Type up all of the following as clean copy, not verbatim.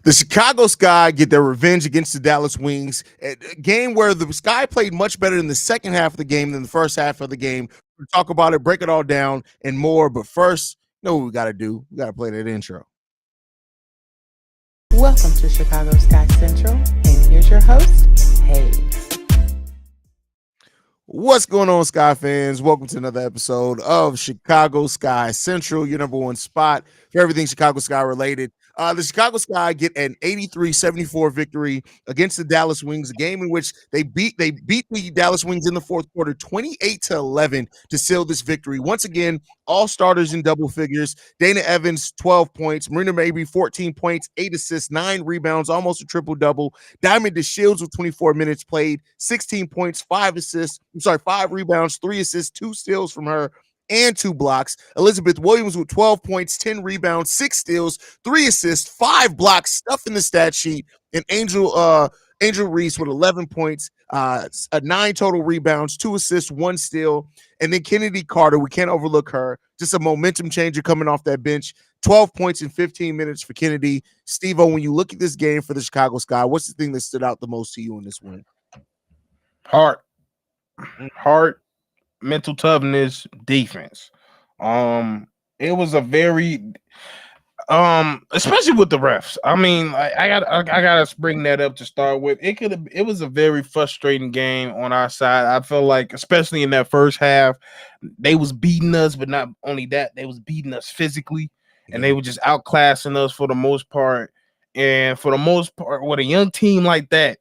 The Chicago Sky get their revenge against the Dallas Wings. A game where the Sky played much better in the second half of the game than the first half of the game. We'll talk about it, break it all down, and more. But first, you know what we got to do? We got to play that intro. Welcome to Chicago Sky Central, and here's your host, Haize. What's going on, Sky fans? Welcome to another episode of Chicago Sky Central, your number one spot for everything Chicago Sky related. The Chicago Sky get an 83-74 victory against the Dallas Wings, a game in which they beat the Dallas Wings in the fourth quarter 28-11 to seal this victory. Once again, all starters in double figures. Dana Evans, 12 points. Marina Mabry, 14 points, 8 assists, 9 rebounds, almost a triple-double. Diamond DeShields with 24 minutes played, 16 points, 5 rebounds, 3 assists, 2 steals from her, and 2 blocks. Elizabeth Williams with 12 points, 10 rebounds, 6 steals, 3 assists, 5 blocks, stuff in the stat sheet. And Angel Reese with 11 points, 9 total rebounds, 2 assists, 1 steal. And then Kennedy Carter, we can't overlook her. Just a momentum changer coming off that bench. 12 points in 15 minutes for Kennedy. Stevo, when you look at this game for the Chicago Sky, what's the thing that stood out the most to you in this win? Heart, mental toughness, defense. It was a very especially with the refs. I mean, I gotta bring that up to start with. It was a very frustrating game on our side. I feel like, especially in that first half, they was beating us, but not only that, they was beating us physically, and they were just outclassing us for the most part. And for the most part, with a young team like that,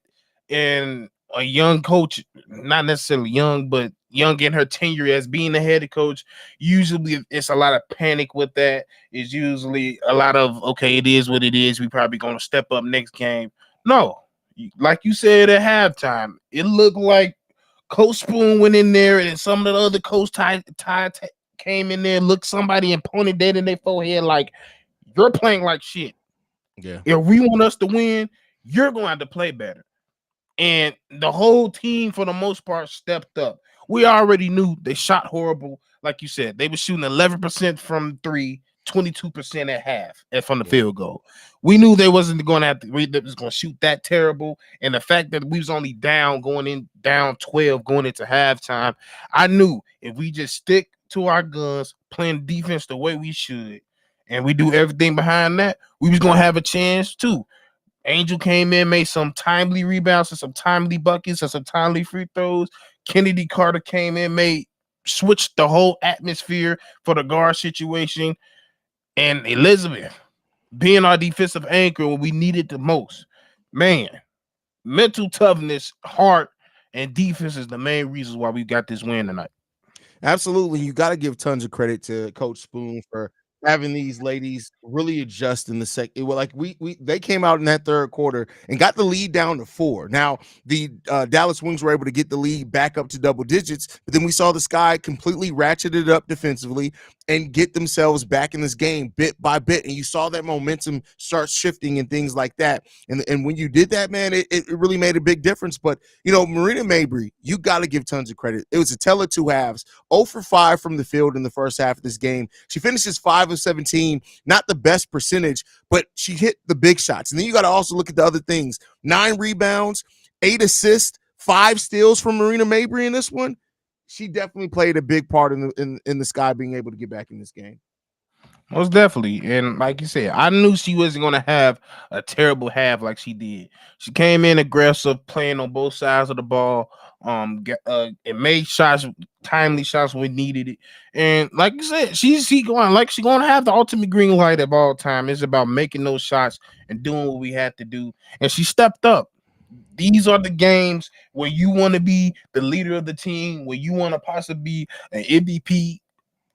and a young coach, not necessarily young, but young in her tenure as being the head coach, usually it's a lot of panic with that. It's usually a lot of, okay, it is what it is. We probably going to step up next game. No, like you said at halftime, it looked like Coach Spoon went in there and some of the other coach came in there, looked somebody and pointed that in their forehead like, you're playing like shit. Yeah. If we want us to win, you're going to have to play better. And the whole team, for the most part, stepped up. We already knew they shot horrible. Like you said, they were shooting 11% from 3, 22% at half and from the field goal. We knew they wasn't going to have to. They was going to shoot that terrible. And the fact that we was only down 12 going into halftime, I knew if we just stick to our guns, playing defense the way we should, and we do everything behind that, we was going to have a chance too. Angel came in, made some timely rebounds and some timely buckets and some timely free throws. Kennedy Carter came in, switched the whole atmosphere for the guard situation. And Elizabeth being our defensive anchor when we needed the most. Man, mental toughness, heart, and defense is the main reasons why we got this win tonight. Absolutely. You got to give tons of credit to Coach Spoon for having these ladies really adjust in the second. Well, like they came out in that third quarter and got the lead down to 4. Now the Dallas Wings were able to get the lead back up to double digits, but then we saw the Sky completely ratchet it up defensively and get themselves back in this game bit by bit. And you saw that momentum start shifting and things like that. And when you did that, man, it really made a big difference. But Marina Mabry, you got to give tons of credit. It was a tell of 2 halves. 0 for 5 from the field in the first half of this game. She finishes 5 of 17, not the best percentage, but she hit the big shots. And then you got to also look at the other things. 9 rebounds, 8 assists, 5 steals from Marina Mabry in this one. She definitely played a big part in the Sky being able to get back in this game. Most definitely. And like you said, I knew she wasn't going to have a terrible half like she did. She came in aggressive, playing on both sides of the ball. It made shots, timely shots when we needed it. And like you said, she's going to have the ultimate green light of all time. It's about making those shots and doing what we had to do. And she stepped up. These are the games where you want to be the leader of the team, where you want to possibly be an MVP.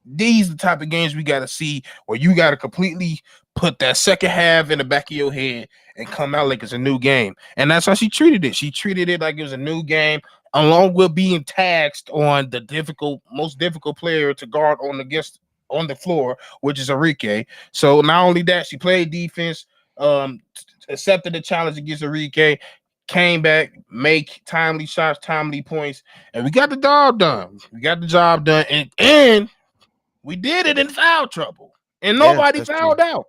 These are the type of games we got to see where you got to completely put that second half in the back of your head and come out like it's a new game. And that's how she treated it. She treated it like it was a new game, along with being taxed on the most difficult player to guard on the floor, which is Enrique. So not only that, she played defense, accepted the challenge against Enrique, came back, make timely shots, timely points, and we got the job done. And we did it in foul trouble, and nobody fouled out.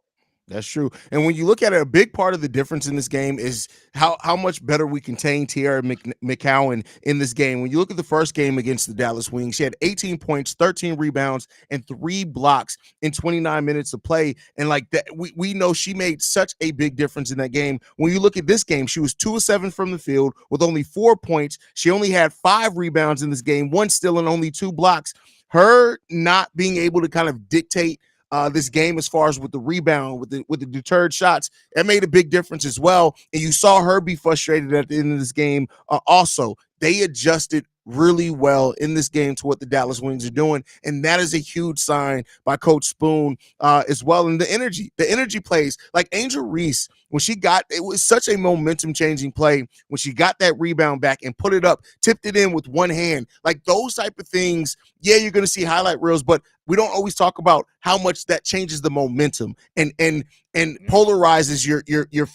That's true. And when you look at it, a big part of the difference in this game is how much better we contain Tierra McCowan in this game. When you look at the first game against the Dallas Wings, she had 18 points, 13 rebounds, and 3 blocks in 29 minutes of play. And like that, we know she made such a big difference in that game. When you look at this game, she was 2 of 7 from the field with only 4 points. She only had 5 rebounds in this game, 1 steal and only 2 blocks. Her not being able to kind of dictate this game as far as with the rebound, with the deterred shots, that made a big difference as well. And you saw her be frustrated at the end of this game. Also, they adjusted really well in this game to what the Dallas Wings are doing, and that is a huge sign by Coach Spoon as well. And the energy plays like Angel Reese when she got it was such a momentum changing play when she got that rebound back and put it up, tipped it in with one hand, like those type of things. Yeah, you're going to see highlight reels, but we don't always talk about how much that changes the momentum and polarizes your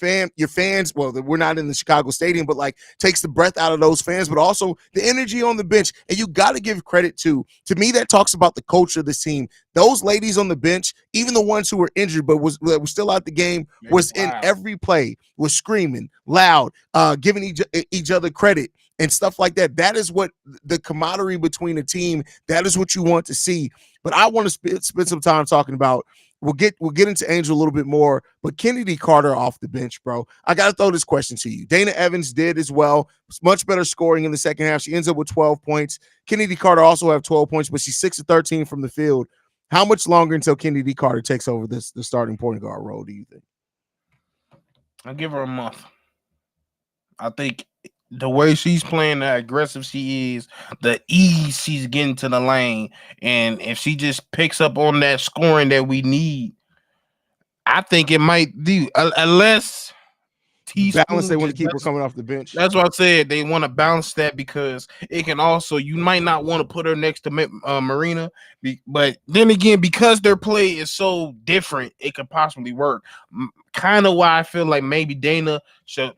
fans. Well, we're not in the Chicago Stadium, but like takes the breath out of those fans, but also the energy on the bench. And you got to give credit to me, that talks about the culture of this team. Those ladies on the bench, even the ones who were injured but were still out the game, was in every play, was screaming loud, giving each other credit and stuff like that. That is what the camaraderie between a team, that is what you want to see. But I want to spend some time talking about, we'll get into Angel a little bit more, but Kennedy Carter off the bench, bro. I got to throw this question to you. Dana Evans did as well. Much better scoring in the second half. She ends up with 12 points. Kennedy Carter also have 12 points, but she's 6 of 13 from the field. How much longer until Kennedy Carter takes over the starting point guard role, do you think? I'll give her a month. I think the way she's playing, the aggressive she is, the ease she's getting to the lane, and if she just picks up on that scoring that we need, I think it might do. Unless balance, they want to keep her coming off the bench. That's what I said. They want to balance that because it can also, you might not want to put her next to Marina, but then again, because their play is so different, it could possibly work. Kind of why I feel like maybe Dana should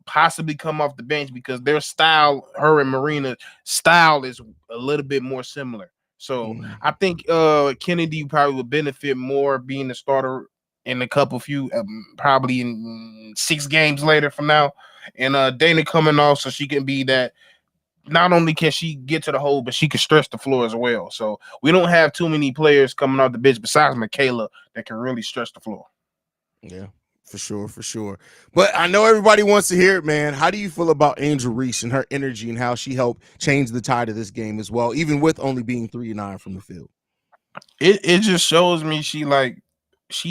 possibly come off the bench, because their style, her and Marina's style, is a little bit more similar. So I think Kennedy probably would benefit more being the starter in a couple few, probably in 6 games later from now, and Dana coming off so she can be that. Not only can she get to the hole, but she can stretch the floor as well. So we don't have too many players coming off the bench besides Michaela that can really stretch the floor. Yeah, for sure. But I know everybody wants to hear it, man. How do you feel about Angel Reese and her energy and how she helped change the tide of this game as well, even with only being 3 and 9 from the field? It just shows me she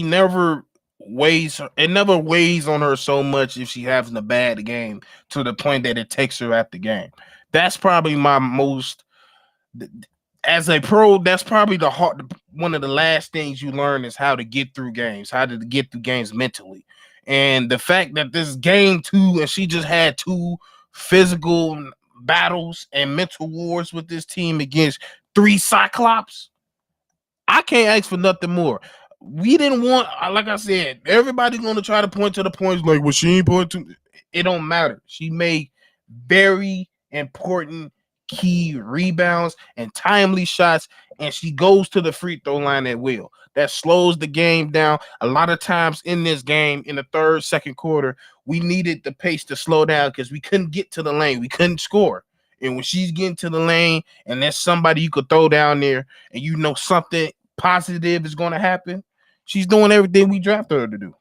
never weighs on her so much if she having a bad game, to the point that it takes her at the game. That's probably my most, as a pro, that's probably one of the last things you learn is how to get through games, how to get through games mentally. And the fact that this game 2, and she just had 2 physical battles and mental wars with this team against 3 Cyclops, I can't ask for nothing more. We didn't want, like I said, everybody's going to try to point to the points like, well, she ain't point to. It don't matter. She made very important key rebounds and timely shots, and she goes to the free throw line at will. That slows the game down. A lot of times in this game, in the third, second quarter, we needed the pace to slow down because we couldn't get to the lane. We couldn't score. And when she's getting to the lane and there's somebody you could throw down there and you know something positive is going to happen, she's doing everything we drafted her to do.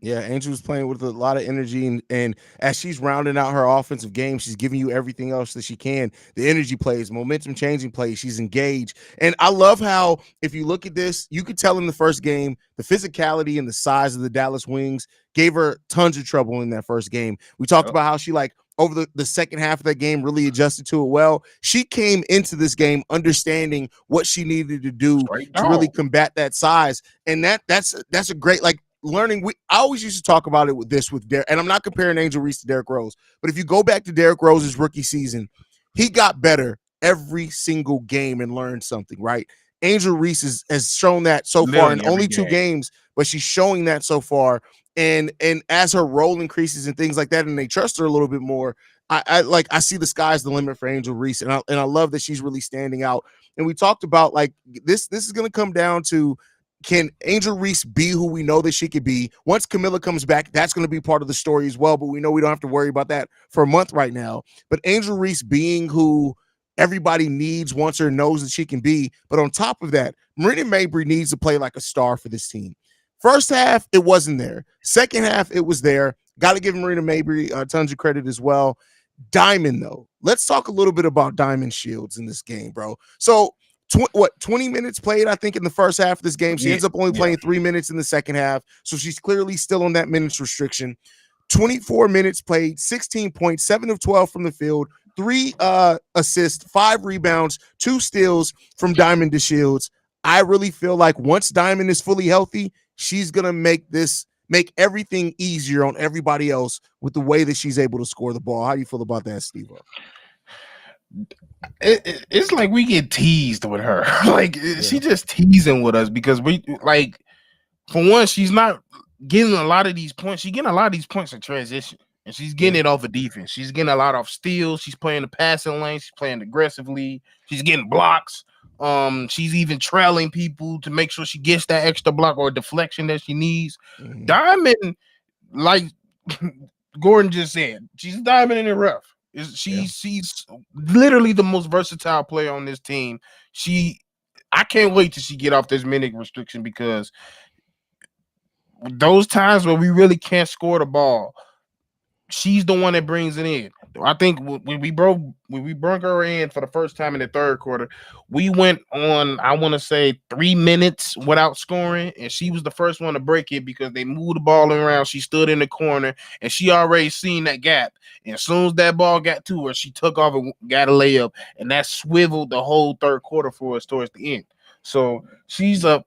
Yeah, Angel's playing with a lot of energy, and as she's rounding out her offensive game, she's giving you everything else that she can. The energy plays, momentum changing plays, she's engaged. And I love how, if you look at this, you could tell in the first game, the physicality and the size of the Dallas Wings gave her tons of trouble in that first game. We talked about how she, like, over the second half of that game, really adjusted to it well. She came into this game understanding what she needed to do to really combat that size. And that's a great, like, learning. I always used to talk about it with Derek, and I'm not comparing Angel Reese to Derrick Rose, but if you go back to Derrick Rose's rookie season, he got better every single game and learned something, right? Angel Reese has shown that so far in only 2 games, but she's showing that so far. And as her role increases and things like that, and they trust her a little bit more, I see the sky's the limit for Angel Reese, and I love that she's really standing out. And we talked about, like, this is going to come down to can Angel Reese be who we know that she could be? Once Camilla comes back, that's going to be part of the story as well. But we know we don't have to worry about that for a month right now. But Angel Reese being who everybody needs, wants her, knows that she can be. But on top of that, Marina Mabry needs to play like a star for this team. First half, it wasn't there. Second half, it was there. Got to give Marina Mabry tons of credit as well. Diamond, though. Let's talk a little bit about Diamond Shields in this game, bro. So, 20 minutes played, I think, in the first half of this game. She ends up only playing 3 minutes in the second half. So she's clearly still on that minutes restriction. 24 minutes played, 16 points, 7 of 12 from the field, 3 assists, 5 rebounds, 2 steals from Diamond DeShields. I really feel like once Diamond is fully healthy, she's going to make everything easier on everybody else with the way that she's able to score the ball. How do you feel about that, Steve? It's like we get teased with her. Like she just teasing with us because we like, for one, she's not getting a lot of these points. She's getting a lot of these points in transition, and she's getting it off of defense. She's getting a lot off steals. She's playing the passing lane. She's playing aggressively. She's getting blocks. She's even trailing people to make sure she gets that extra block or deflection that she needs. Diamond, like Gordon just said, she's diamond in the rough. She's literally the most versatile player on this team. I can't wait till she get off this minute restriction, because those times where we really can't score the ball, she's the one that brings it in. I think when we brought her in for the first time in the third quarter, we went on, I want to say, 3 minutes without scoring, and she was the first one to break it because they moved the ball around. She stood in the corner, and she already seen that gap. And as soon as that ball got to her, she took off and got a layup, and that swiveled the whole third quarter for us towards the end. So she's a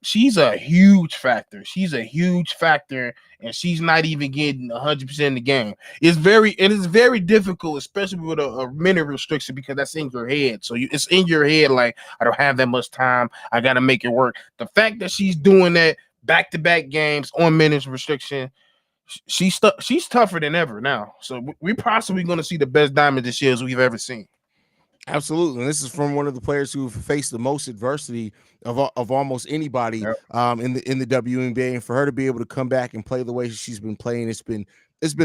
huge factor. She's a huge factor, and she's not even getting 100% of the game. It's very difficult, especially with a minute restriction, because that's in your head. So it's in your head, like, I don't have that much time. I got to make it work. The fact that she's doing that back-to-back games on minutes restriction, she's tougher than ever now. So we're possibly going to see the best Diamond DeShields we've ever seen. Absolutely. And this is from one of the players who've faced the most adversity of almost anybody in the WNBA. And for her to be able to come back and play the way she's been playing, it's been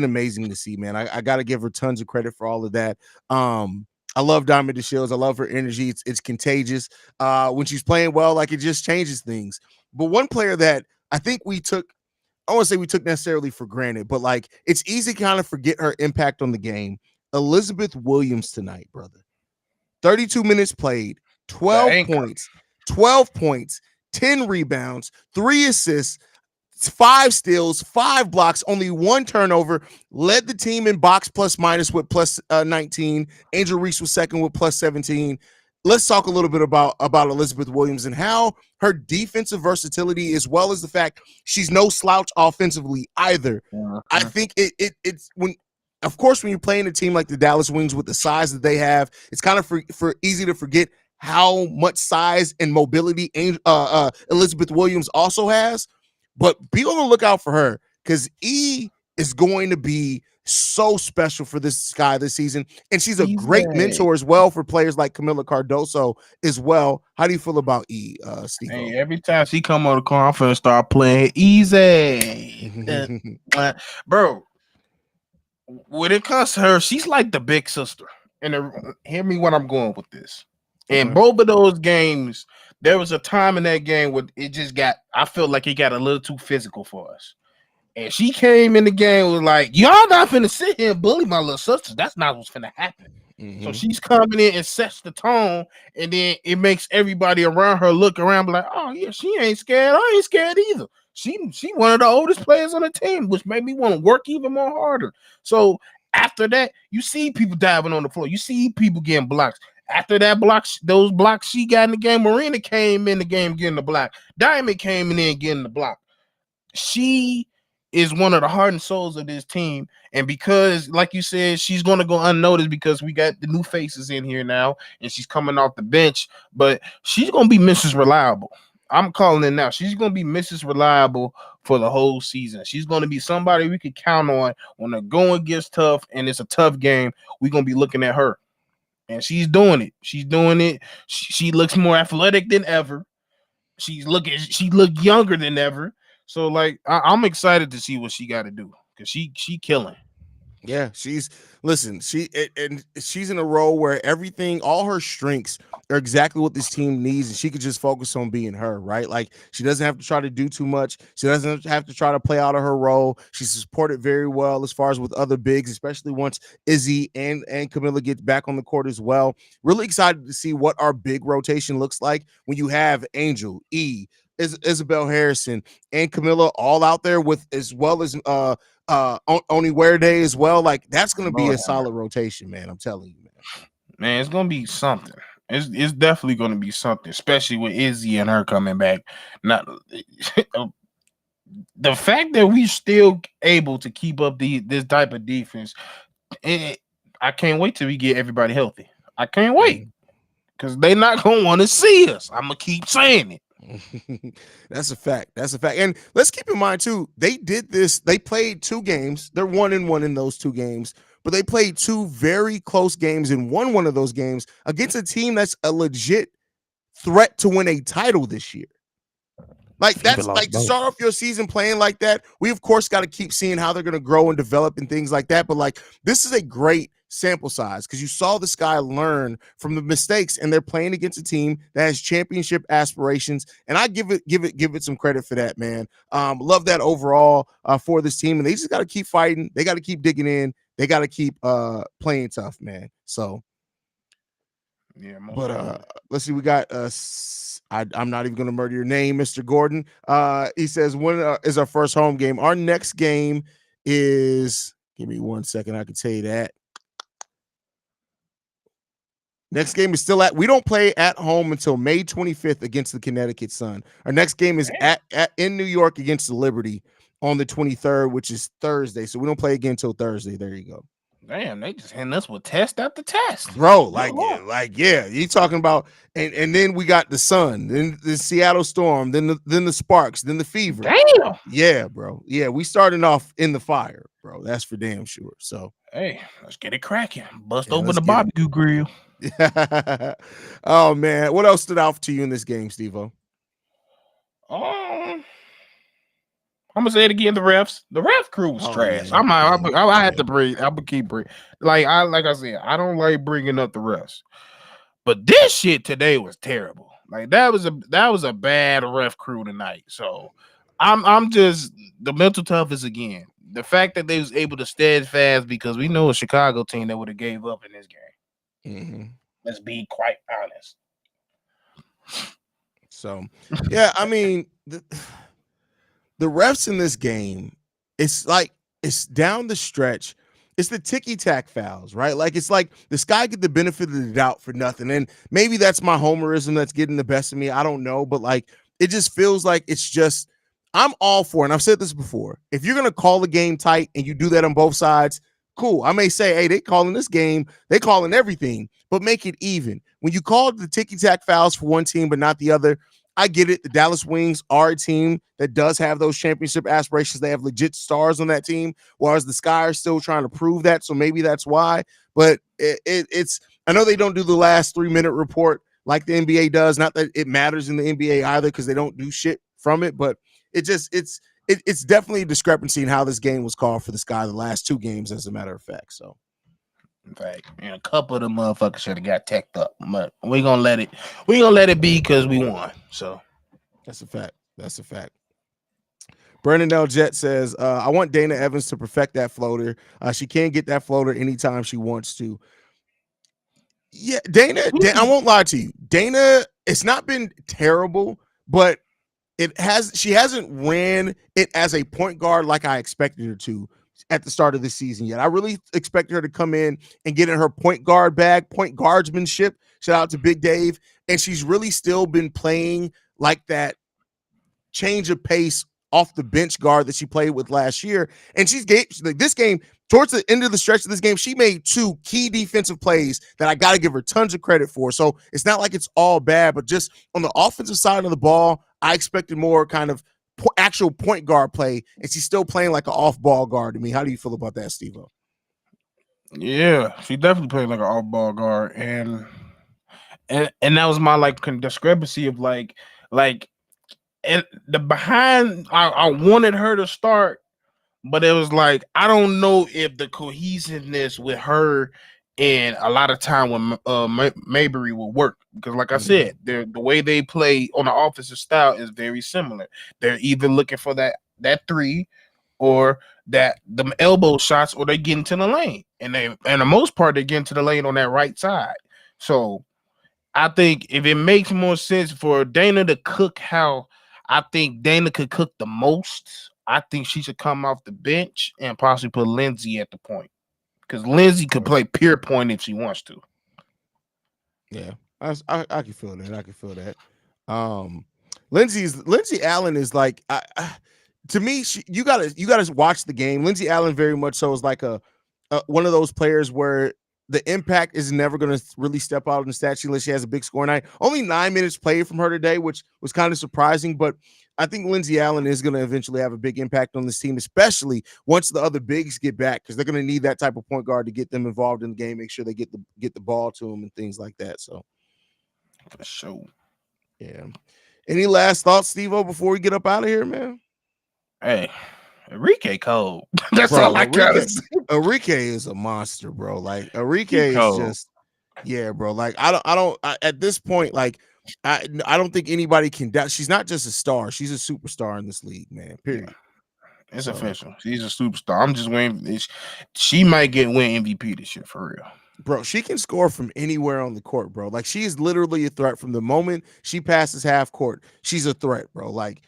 amazing to see, man. I got to give her tons of credit for all of that. I love Diamond DeShields. I love her energy. It's contagious. When she's playing well, like, it just changes things. But one player that I think I won't say we took necessarily for granted, but like, it's easy to kind of forget her impact on the game. Elizabeth Williams tonight, brother. 32 minutes played, 12 points, 10 rebounds, 3 assists, 5 steals, 5 blocks, only 1 turnover, led the team in box plus minus with plus 19. Angel Reese was second with plus 17. Let's talk a little bit about Elizabeth Williams and how her defensive versatility, as well as the fact she's no slouch offensively either. I think it's when, of course, when you're playing a team like the Dallas Wings with the size that they have, it's kind of for easy to forget how much size and mobility Elizabeth Williams also has. But be on the lookout for her, because E is going to be so special for this guy this season. And she's a great mentor as well for players like Camila Cardoso as well. How do you feel about E, Steve? Hey, every time she come on the conference, start playing easy. Bro, when it comes to her, she's like the big sister. And hear me when I'm going with this. In both of those games, there was a time in that game where I felt like it got a little too physical for us. And she came in the game and was like, y'all not finna sit here and bully my little sister. That's not what's finna happen. So she's coming in and sets the tone, and then it makes everybody around her look around, be like, oh yeah, she ain't scared. I ain't scared either. She one of the oldest players on the team, which made me want to work even more harder. So after that, you see people diving on the floor. You see people getting blocks. After that those blocks she got in the game, Marina came in the game getting the block. Diamond came in getting the block. She is one of the heart and souls of this team. And because, like you said, she's going to go unnoticed because we got the new faces in here now, and she's coming off the bench, but she's going to be Mrs. Reliable. I'm calling it now. She's going to be Mrs. Reliable for the whole season. She's going to be somebody we can count on when the going gets tough and it's a tough game. We're going to be looking at her. And she's doing it. She looks more athletic than ever. She looked younger than ever. So like I'm excited to see what she got to do because she killing. Yeah, listen, and she's in a role where everything, all her strengths are exactly what this team needs, and she could just focus on being her, right? Like she doesn't have to try to do too much. She doesn't have to try to play out of her role. She's supported very well as far as with other bigs, especially once Izzy and Camilla get back on the court as well. Really excited to see what our big rotation looks like when you have Angel, Isabel Harrison, and Camilla all out there with as well as Only Wear Day as well. Like that's gonna be Lord a have mercy. solid rotation, man. I'm telling you, man. Man, it's gonna be something. It's definitely gonna be something, especially with Izzy and her coming back. Not the fact that we still able to keep up this type of defense. It, I can't wait till we get everybody healthy. I can't wait because they not gonna want to see us. I'm gonna keep saying it. That's a fact. That's a fact. And let's keep in mind too, they did this. They played 2 games. They're 1-1 in those 2 games, but they played 2 very close games and won one of those games against a team that's a legit threat to win a title this year. Like that's like to start off your season playing like that. We of course got to keep seeing how they're going to grow and develop and things like that. But like this is a great sample size because you saw this guy learn from the mistakes, and they're playing against a team that has championship aspirations. And I give it some credit for that, man. Love that overall for this team, and they just got to keep fighting. They got to keep digging in. They got to keep playing tough, man. So. Yeah, But let's see. We got I'm not even going to murder your name, Mr. Gordon. He says, when is our first home game? Our next game is. Give me 1 second. I can tell you that. Next game is still we don't play at home until May 25th against the Connecticut Sun. Our next game is at in New York against the Liberty on the 23rd, which is Thursday. So we don't play again until Thursday. There you go. Damn, they just hitting us with test after test, bro. Like, yeah, you talking about, and then we got the Sun, then the Seattle Storm, then the Sparks, then the Fever. Damn, yeah, bro. Yeah, we starting off in the fire, bro. That's for damn sure. So, hey, let's get it cracking. Bust open the barbecue grill. Oh man, what else stood out to you in this game, Stevo? I'm gonna say it again. The ref crew was trash. I had to breathe. I'm gonna keep breathing. Like I said, I don't like bringing up the refs, but this shit today was terrible. Like that was a bad ref crew tonight. So I'm just the mental toughest again. The fact that they was able to steadfast because we know a Chicago team that would have gave up in this game. Mm-hmm. Let's be quite honest. So yeah, I mean. The refs in this game, it's down the stretch. It's the ticky-tack fouls, right? Like it's like this guy get the benefit of the doubt for nothing. And maybe that's my homerism that's getting the best of me. I don't know. But like it just feels like it's just I'm all for it. And I've said this before. If you're gonna call the game tight and you do that on both sides, cool. I may say, hey, they calling this game, they calling everything, but make it even. When you call the ticky-tack fouls for one team but not the other, I get it. The Dallas Wings are a team that does have those championship aspirations. They have legit stars on that team, whereas the Sky are still trying to prove that. So maybe that's why. But it's I know they don't do the last 3-minute report like the NBA does. Not that it matters in the NBA either because they don't do shit from it. But it's definitely a discrepancy in how this game was called for the Sky the last 2 games, as a matter of fact. So. In fact, and a couple of them motherfuckers should have got teched up, but we're gonna let it be because we won. So that's a fact. That's a fact. Brandon L. Jet says, I want Dana Evans to perfect that floater. She can get that floater anytime she wants to. Yeah, Dana, I won't lie to you. Dana, it's not been terrible, but she hasn't ran it as a point guard like I expected her to at the start of the season yet. I really expected her to come in and get in her point guard bag, point guardsmanship. Shout out to Big Dave. And she's really still been playing like that change of pace off the bench guard that she played with last year. And this game, towards the end of the stretch of this game, she made 2 key defensive plays that I got to give her tons of credit for. So it's not like it's all bad, but just on the offensive side of the ball, I expected more kind of actual point guard play, and she's still playing like an off-ball guard to me. How do you feel about that, Stevo? Yeah, she definitely played like an off-ball guard, and that was my like discrepancy of like and the behind, I wanted her to start, but it was like I don't know if the cohesiveness with her and a lot of time when Mayberry will work because, like I said, the way they play on the offensive style is very similar. They're either looking for that three or that them elbow shots, or they get into the lane, and the most part they get into the lane on that right side. So I think if it makes more sense for Dana to cook how I think Dana could cook the most, I think she should come off the bench and possibly put Lindsay at the point. Because Lindsay could play pure point if she wants to. Yeah, I can feel that. I can feel that. Lindsay Allen is like, to me, you gotta watch the game. Lindsay Allen very much so is like a one of those players where the impact is never going to really step out in the stat sheet unless she has a big score night. Only 9 minutes played from her today, which was kind of surprising, but I think Lindsay Allen is going to eventually have a big impact on this team, especially once the other bigs get back, because they're going to need that type of point guard to get them involved in the game, make sure they get the ball to them and things like that. So, for sure. Yeah. Any last thoughts, Stevo, before we get up out of here, man? Hey, Enrique cold. That's all I gotta say. Enrique is a monster, bro. Like Enrique is just, yeah, bro. Like I don't at this point, like I don't think anybody can doubt. She's not just a star; she's a superstar in this league, man. Period. It's official. She's a superstar. I'm just waiting. She might win MVP this year for real. Bro, she can score from anywhere on the court, bro. Like she is literally a threat from the moment she passes half court. She's a threat, bro. Like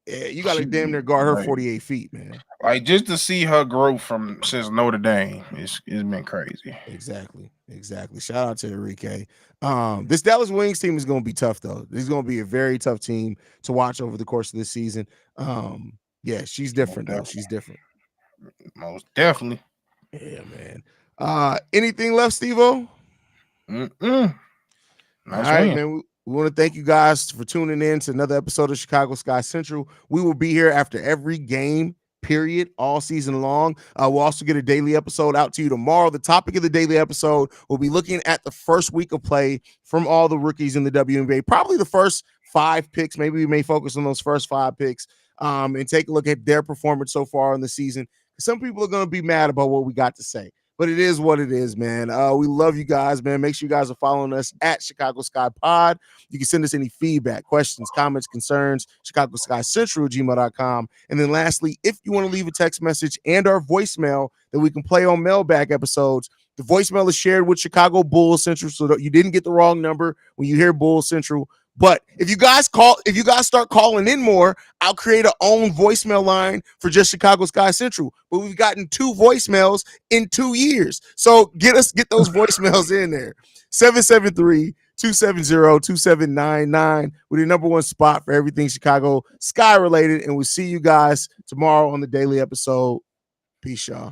you got to damn near guard her 48 feet, man. Like just to see her grow since Notre Dame, it's been crazy. Exactly. Shout out to Enrique. This Dallas Wings team is going to be tough, though. This is going to be a very tough team to watch over the course of this season. Yeah, she's different, though. She's different. Most definitely. Yeah, man. Anything left, Stevo? Nice. All right, man. We want to thank you guys for tuning in to another episode of Chicago Sky Central. We will be here after every game, period, all season long. We'll also get a daily episode out to you tomorrow. The topic of the daily episode will be looking at the first week of play from all the rookies in the WNBA, probably the first 5 picks. Maybe we may focus on those first 5 picks and take a look at their performance so far in the season. Some people are going to be mad about what we got to say, but it is what it is, man. We love you guys, man. Make sure you guys are following us at Chicago Sky Pod. You can send us any feedback, questions, comments, concerns, ChicagoSkyCentral@gmail.com. And then lastly, if you want to leave a text message and our voicemail that we can play on mailbag episodes, the voicemail is shared with Chicago Bulls Central, so that you didn't get the wrong number when you hear Bulls Central. But if you guys start calling in more, I'll create our own voicemail line for just Chicago Sky Central. But we've gotten 2 voicemails in 2 years. So get those voicemails in there. 773-270-2799 with your number 1 spot for everything Chicago Sky related. And we'll see you guys tomorrow on the daily episode. Peace, y'all.